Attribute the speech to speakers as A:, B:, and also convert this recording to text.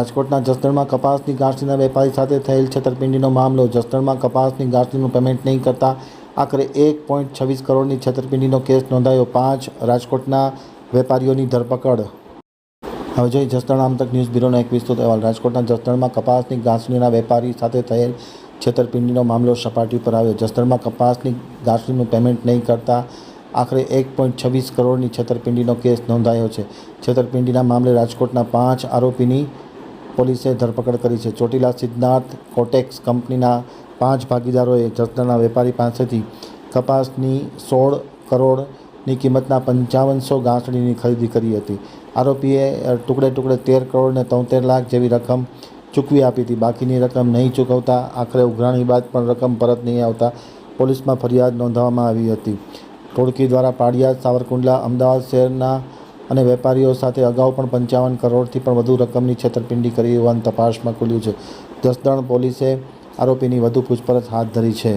A: રાજકોટના જસદણમાં કપાસની ગાંસડીના વેપારી સાથે થયેલ છેતરપિંડીનો મામલો. જસદણમાં કપાસની ગાંસડીનું પેમેન્ટ નહીં કરતા આખરે 1.26 કરોડની છેતરપિંડીનો કેસ નોંધાયો. 5 રાજકોટના વેપારીઓની ધરપકડ. હવે જોઈએ જસદણ આમતક ન્યૂઝ બ્યુરોનો એક વિસ્તૃત અહેવાલ. રાજકોટના જસદણમાં કપાસની ગાંસડીના વેપારી સાથે થયેલ છેતરપિંડીનો મામલો સપાટી પર આવ્યો. જસદણમાં કપાસની ગાંસડીનું પેમેન્ટ નહીં કરતા આખરે 1.26 કરોડની છેતરપિંડીનો કેસ નોંધાયો છે. છેતરપિંડીના મામલે રાજકોટના 5 આરોપીની પોલીસે ધરપકડ કરી છે. ચોટીલા સિદ્ધાર્થ કોટેક્સ કંપનીના 5 ભાગીદારોએ જસદણના વેપારી પાસેથી કપાસની 16 કરોડની કિંમતના 5500 ગાંસડીની ખરીદી કરી હતી. આરોપીએ ટુકડે 13 કરોડ ને 73 લાખ જેવી રકમ ચૂકવી આપી હતી. બાકીની રકમ નહીં ચૂકવતા આખરે ઉઘરાણી બાદ પણ રકમ પરત નહીં આવતા પોલીસમાં ફરિયાદ નોંધવામાં આવી હતી. ટોળકી દ્વારા પાળિયાદ, સાવરકુંડલા, અમદાવાદ શહેરના અને વેપારીઓ સાથે અગાઉ પણ 55 કરોડથી પણ વધુ રકમની છેતરપિંડી કરી હોવાની તપાસમાં ખુલ્યું છે. જસદણ પોલીસે આરોપીની વધુ પૂછપરછ હાથ ધરી છે.